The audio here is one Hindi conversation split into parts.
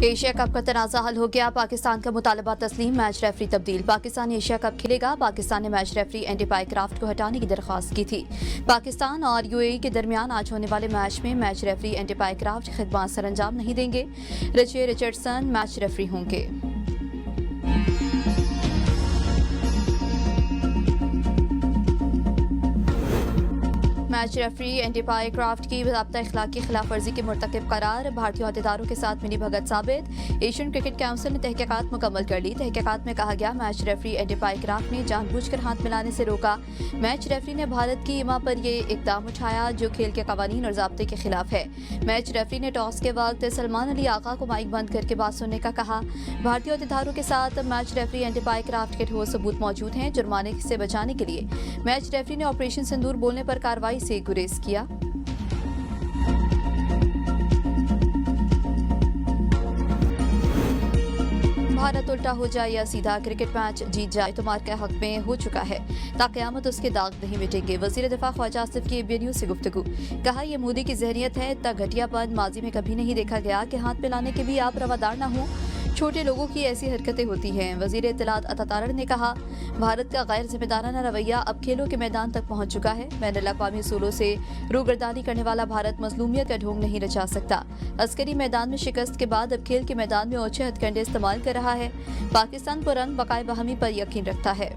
एशिया कप का तनाज़ा हल हो गया। पाकिस्तान का मुतालबा तस्लीम, मैच रेफरी तब्दील। पाकिस्तान एशिया कप खेलेगा। पाकिस्तान ने मैच रेफरी एंडी पाइक्राफ्ट को हटाने की दरख्वास्त की थी। पाकिस्तान और यूएई के दरमियान आज होने वाले मैच में मैच रेफरी एंडी पाइक्राफ्ट खिदमत सरअंजाम नहीं देंगे। रिचे रिचर्डसन मैच रेफरी होंगे। मैच रेफरी एंडी पाइक्राफ्ट की ज़ाब्ता इखलाकी खिलाफ वर्जी की मुर्तकिब करार। भारतीय अहदेदारों के साथ मिली भगत साबित। एशियन क्रिकेट काउंसिल ने तहकीकात मुकम्मल कर ली। तहकीकात में कहा गया मैच रेफरी एंडी पाइक्राफ्ट ने जानबूझकर हाथ मिलाने से रोका। मैच रेफरी ने भारत की इमा पर यह इकदाम उठाया जो खेल के कवानीन और ज़ाब्ते के खिलाफ है। मैच रेफरी ने टॉस के वक्त सलमान अली आगा को माइक बंद करके बात सुनने का कहा। भारतीय अहदेदारों के साथ मैच रेफरी एंडी पाइक्राफ्ट के ठोस सबूत मौजूद हैं। जुर्माने से बचाने के लिए मैच रेफरी ने ऑपरेशन सिंदूर बोलने पर कार्रवाई से गुरेज किया। भारत उल्टा हो जाए या सीधा क्रिकेट मैच जीत जाए तो मार के हक में हो चुका है। ताक़यामत उसके दाग नहीं मिटेंगे। वज़ीर दिफा ख्वाजा आसिफ की एबीएन न्यूज़ से गुफ्तगू। कहा यह मोदी की ज़हनियत है। इतना घटियापन माजी में कभी नहीं देखा गया कि हाथ मिलाने के भी आप रवादार न हो। छोटे लोगों की ऐसी हरकतें होती हैं। वज़ीर इत्तलात अता तारड़ ने कहा भारत का गैर जिम्मेदाराना रवैया अब खेलों के मैदान तक पहुंच चुका है। बैनुल अक़वामी उसूलों से रूगर्दानी करने वाला भारत मज़लूमियत का ढोंग नहीं रचा सकता। अस्करी मैदान में शिकस्त के बाद अब खेल के मैदान में ओछे हथकंडे इस्तेमाल कर रहा है। पाकिस्तान पुरंग बकाए बहमी पर यकीन रखता है।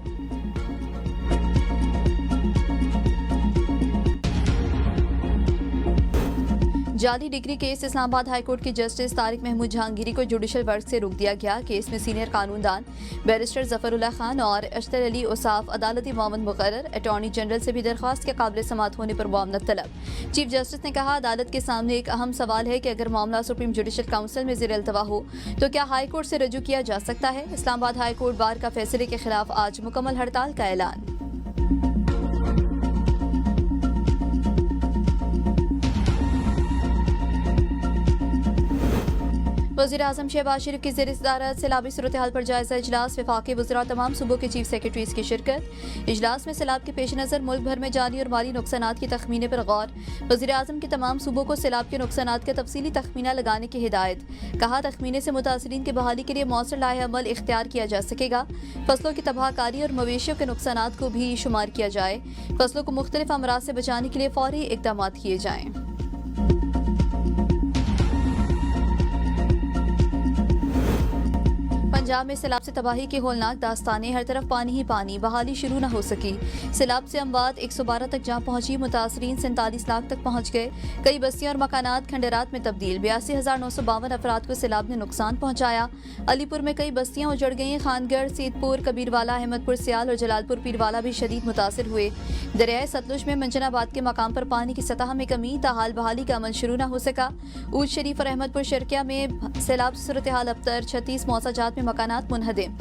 जाली डिग्री केस इस्लामाबाद हाईकोर्ट के जस्टिस तारिक महमूद जहांगीरी को जुडिशल वर्क से रोक दिया गया। केस में सीनियर कानूनदान बैरिस्टर जफरुल्लाह खान और अख्तर अली उसाफ, अदालती मामून मुकर्रर, अटॉर्नी जनरल से भी दरख्वास्त के काबिल समात होने पर मुआवनत तलब। चीफ जस्टिस ने कहा अदालत के सामने एक अहम सवाल है कि अगर मामला सुप्रीम जुडिशल काउंसिल में ज़ेर अल्तवा हो तो क्या हाई कोर्ट से रजू किया जा सकता है। इस्लामाबाद हाई कोर्ट बार का फैसले के खिलाफ आज मुकम्मल हड़ताल का ऐलान। वज़ीर-ए-आज़म शहबाज शरीफ की ज़ेर-ए-सदारत सैलाबी सूरत हाल पर जायजा इजलास। वफाकी वज़रा तमाम सूबों के चीफ सेक्रेटरीज की शिरकत। इजलास में सैलाब के पेश नज़र मुल्क भर में जानी और माली नुकसानात की तखमीने पर गौर। वज़ीर-ए-आज़म की तमाम सूबों को सैलाब के नुकसानात का तफसीली तखमीना लगाने की हिदायत। कहा तखमीने से मुतासरीन की बहाली के लिए मौसर लाहे अमल इख्तियार किया जा सकेगा। फसलों की तबाहकारी और मवेशियों के नुकसानात को भी शुमार किया जाए। फसलों को मुख्तलिफ अमराज से बचाने के लिए फौरी इक़दाम किए जाएँ। पंजाब में सैलाब से तबाही की होलनाक दास्तानें। हर तरफ पानी ही पानी। बहाली शुरू न हो सकी। सैलाब से अमवात 112 तक जा पहुंची। मुतासरीन 47 लाख तक पहुंच गए। कई बस्तियां और मकानात खंडरात में तब्दील। 82,952 अफराद को सैलाब ने नुकसान पहुंचाया। अलीपुर में कई बस्तियां उजड़ गईं। खानगढ़, सीतपुर, कबीरवाला, अहमदपुर, सियाल और जलालपुर पीरवाला भी शदीद मुतासिर हुए। दरियाए सतलुज में मंजनाबाद के मकाम पर पानी की सतह में कमी। ताहाल बहाली का अमल शुरू न हो सका। ऊज शरीफ और अहमदपुर शर्किया में सैलाब सूरत हाल अबतर। 36 मौसाजात में मकानात मुनहदिम।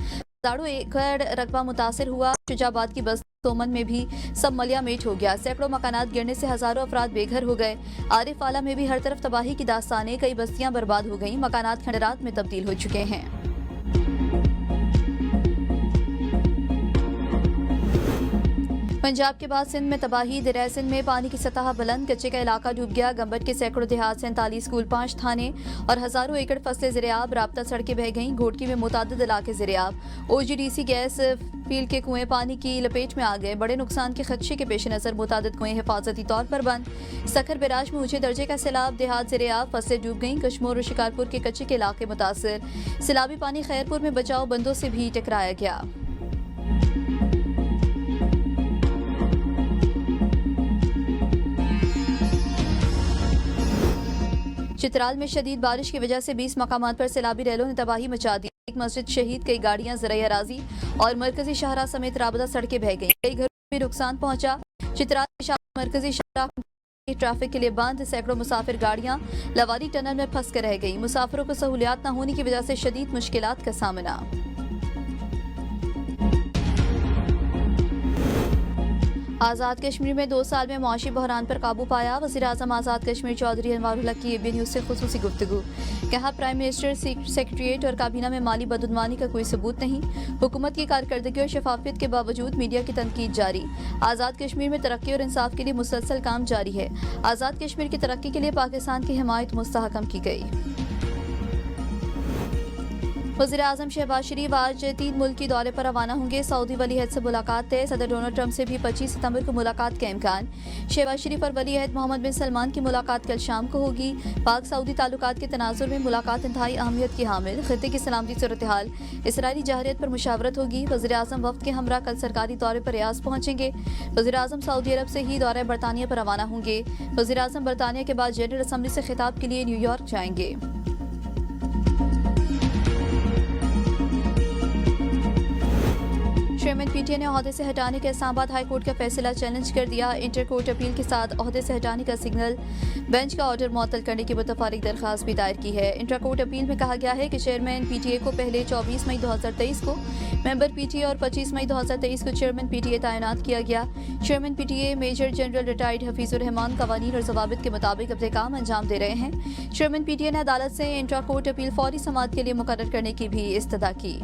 1.5 एकड़ रकबा मुतासिर हुआ। शुजाबाद की बस्ती सोमन में भी सब मलिया मेट हो गया। सैकड़ों मकानात गिरने से हजारों अफराद बेघर हो गए। आरिफ आला में भी हर तरफ तबाही की दास्तानें। कई बस्तियां बर्बाद हो गईं। मकानात खंडरात में तब्दील हो चुके हैं। पंजाब के बाद सिंध में तबाही। दरिया सिंध में पानी की सतह बुलंद। कच्चे का इलाका डूब गया। गंबट के सैकड़ों देहात, 47 स्कूल, 5 थाने और हजारों एकड़ फसलें ज़ेर-ए-आब। राब्ता सड़कें बह गईं। घोटकी में मुतादिद इलाके ज़ेर-ए-आब। ओजीडीसी गैस फील्ड के कुएं पानी की लपेट में आ गए। बड़े नुकसान के खदशे के पेश नज़र मुतादिद कुएं हिफाजती तौर पर बंद। सखर बैराज में ऊंचे दर्जे का सैलाब। देहात ज़ेर-ए-आब। फसलें डूब गईं। कश्मोर और शिकारपुर के कच्चे के इलाके मुतासर। सैलाबी पानी खैरपुर में बचाव बंदों से भी टकराया गया। चित्राल में शदीद बारिश की वजह से 20 मकामात पर सैलाबी रैलों ने तबाही मचा दी। एक मस्जिद शहीद, कई गाड़ियां ज़राई अराजी और मरकजी शाहराह समेत राबता सड़कें बह गईं। कई घरों में नुकसान पहुंचा। चित्राल में मरकजी शाहराह ट्रैफिक के लिए बंद। सैकड़ों मुसाफिर गाड़ियां लवारी टनल में फंस कर रह गई। मुसाफिरों को सहूलियात न होने की वजह से शदीद मुश्किलात का सामना। आज़ाद कश्मीर में 2 साल में मुआशी बहरान पर काबू पाया। वज़ीर-ए-आज़म आज़ाद कश्मीर चौधरी अनवारुल हक की एबीएन न्यूज़ से खुसूसी गुफ्तगू। कहा प्राइम मिनिस्टर सेक्रेटरिएट और काबीना में माली बदउनवानी का कोई सबूत नहीं। हुकूमत की कारकर्दगी और शफाफियत के बावजूद मीडिया की तनकीद जारी। आज़ाद कश्मीर में तरक्की और इंसाफ के लिए मुसलसल काम जारी है। आज़ाद कश्मीर की तरक्की के लिए पाकिस्तान की हिमायत मुस्तहकम की गई। वज़ीर-ए-आज़म शहबाज शरीफ आज 3 मुल्क के दौरे पर रवाना होंगे। सऊदी वली अहद से मुलाकात है। सदर डोनाल्ड ट्रंप से भी 25 सितंबर को मुलाकात का इम्कान। शहबाज शरीफ और वली अहद मोहम्मद बिन सलमान की मुलाकात कल शाम को होगी। पाक सऊदी ताल्लुकात के तनाजुर में मुलाकात इंतहाई अहमियत की हामिल। खित्ते की सलामती सूरत हाल, इसराइली जहरियत पर मुशावरत होगी। वज़ीर-ए-आज़म वफ्द के हमरा कल सरकारी दौरे पर रियाज पहुंचेंगे। वज़ीर-ए-आज़म सऊदी अरब से ही दौरा बरतानिया पर रवाना होंगे। वज़ीर-ए-आज़म बरतानिया के बाद जनरल असम्बली से खिताब के लिए न्यूयॉर्क जाएंगे। चेयरमैन पीटीआई ने ओहदे से हटाने के इस्लामाबाद हाई कोर्ट का फैसला चैलेंज कर दिया। इंटर कोर्ट अपील के साथ ओहदे से हटाने का सिग्नल, बेंच का ऑर्डर मुअत्तल करने की मुतफारिक दरख्वास्त भी दायर की है। इंटर कोर्ट अपील में कहा गया है कि चेयरमैन पीटीए को पहले 24 मई 2023 को मेंबर पीटीए और 25 मई 2023 को चेयरमैन पीटीए तैनात किया गया। Chairman PTA major general retired Hafizur Rahman कवानीन और ज़वाबित के मुताबिक अपने काम अंजाम दे रहे हैं। चेयरमैन पीटीए ने अदालत से इंट्रा कोर्ट अपील फौरी समाअत के लिए मुकर्रर करने की भी इस्तदा की।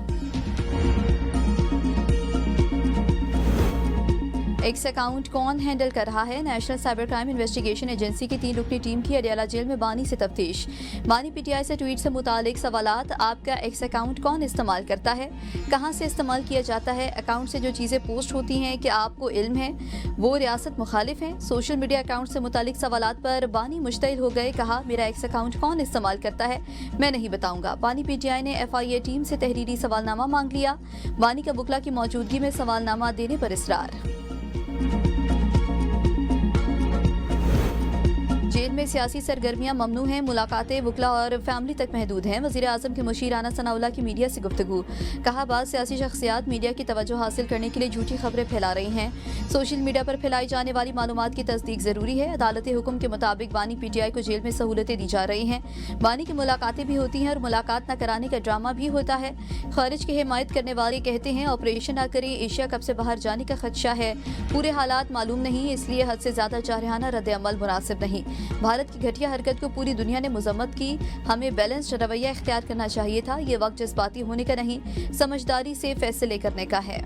एक्स अकाउंट कौन हैंडल कर रहा है? National cyber crime investigation agency की 3 रुकनी टीम की अडियाला जेल में बानी से तफ्तीश। बानी पीटीआई से ट्वीट से मुतालिक सवालात। आपका एक्स अकाउंट कौन इस्तेमाल करता है? कहां से इस्तेमाल किया जाता है? अकाउंट से जो चीज़ें पोस्ट होती हैं कि आपको इल्म है वो रियासत मुखालिफ है? सोशल मीडिया अकाउंट से मुतालिक सवालात पर बानी मुश्तइल हो गए। कहा, मेरा एक्स अकाउंट कौन इस्तेमाल करता है मैं नहीं बताऊंगा। बानी पीटीआई ने FIA टीम से तहरीरी सवालनामा मांग लिया। बानी का बुकला की मौजूदगी में सवालनामा देने पर इसरार। जेल में सियासी सरगर्मियां ममनू हैं। मुलाकातें वुकला और फैमिली तक महदूद हैं। वज़ीर-ए-आज़म के मुशीर राना सनाउल्लाह की मीडिया से गुफ्तगू। कहा, बाद सियासी शख्सियात मीडिया की तवज्जो हासिल करने के लिए झूठी खबरें फैला रही हैं। सोशल मीडिया पर फैलाई जाने वाली मालूमात की तस्दीक ज़रूरी है। अदालती हुक्म के मुताबिक बानी पीटीआई को जेल में सहूलतें दी जा रही हैं। बानी की मुलाकातें भी होती हैं और मुलाकात न कराने का ड्रामा भी होता है। खारिज की हिमायत करने वाले कहते हैं ऑपरेशन न करें, एशिया कप से बाहर जाने का खदशा है। पूरे हालात मालूम नहीं, इसलिए हद से ज़्यादा जारहाना रद्द-ए-अमल मुनासिब नहीं। भारत की घटिया हरकत को पूरी दुनिया ने मजम्मत की। हमें बैलेंस्ड रवैया इख्तियार करना चाहिए था। ये वक्त जज्बाती होने का नहीं, समझदारी से फैसले करने का है।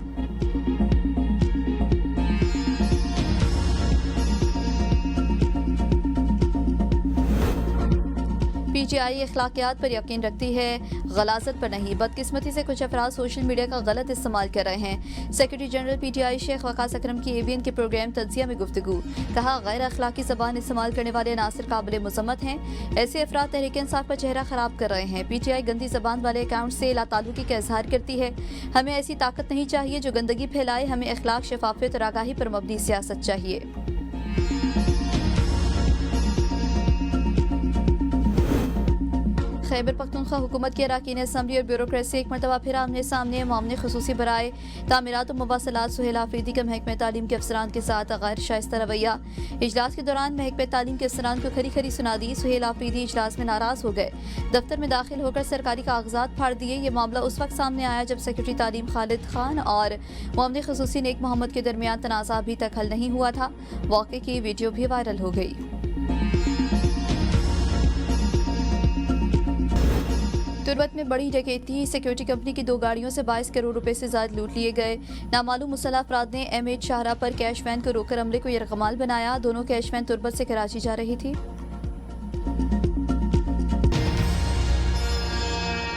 पीटीआई अखलाकियात पर यकीन रखती है, गलाजत पर नहीं। बदकिस्मती से कुछ अफराद सोशल मीडिया का गलत इस्तेमाल कर रहे हैं। Secretary general PTI Sheikh Waqas Akram की ABN के प्रोग्राम तज्जिया में गुफ्तगू। कहा, गैर अखलाकी ज़बान इस्तेमाल करने वाले अनासिर काबिल मुज़म्मत हैं। ऐसे अफराद तहरीक इंसाफ का चेहरा खराब कर रहे हैं। पीटीआई गंदी ज़बान वाले अकाउंट से लाताल्लुकी का इजहार करती है। हमें ऐसी ताकत नहीं चाहिए जो गंदगी फैलाए। हमें अखलाक, शफाफियत और आगाही पर मबनी सियासत चाहिए। खैबर पख्तूनख्वा हुकूमत की अरकान असम्बली और ब्यूरोक्रेसी एक मरतबा फिर आमने सामने। मामले खुसूसी बराए तामीरात और मवासलात सुहेल आफरीदी का महकमा तालीम के अफसरान के साथ गैर शाइस्ता रवैया। इजलास के दौरान महकमा तालीम के अफसरान को खरी खरी सुना दी। सुहेल आफरीदी इजलास में नाराज हो गए, दफ्तर में दाखिल होकर सरकारी कागजात फाड़ दिए। ये मामला उस वक्त सामने आया जब सेक्रेटरी तालीम खालिद खान और मामले खुसूसी नेक मोहम्मद के दरमियान तनाज़ा अभी तक हल नहीं हुआ था। वाक़े की वीडियो भी वायरल हो गई। तुर्बत में बड़ी डकैती। सिक्योरिटी कंपनी की 2 गाड़ियों से 22 करोड़ रुपए से ज्यादा लूट लिए गए। नामालूम मुसल्लह अफराद ने M8 शाहरा पर कैश वैन को रोककर अमले को यरगमाल बनाया। दोनों कैश वैन तुर्बत से कराची जा रही थी।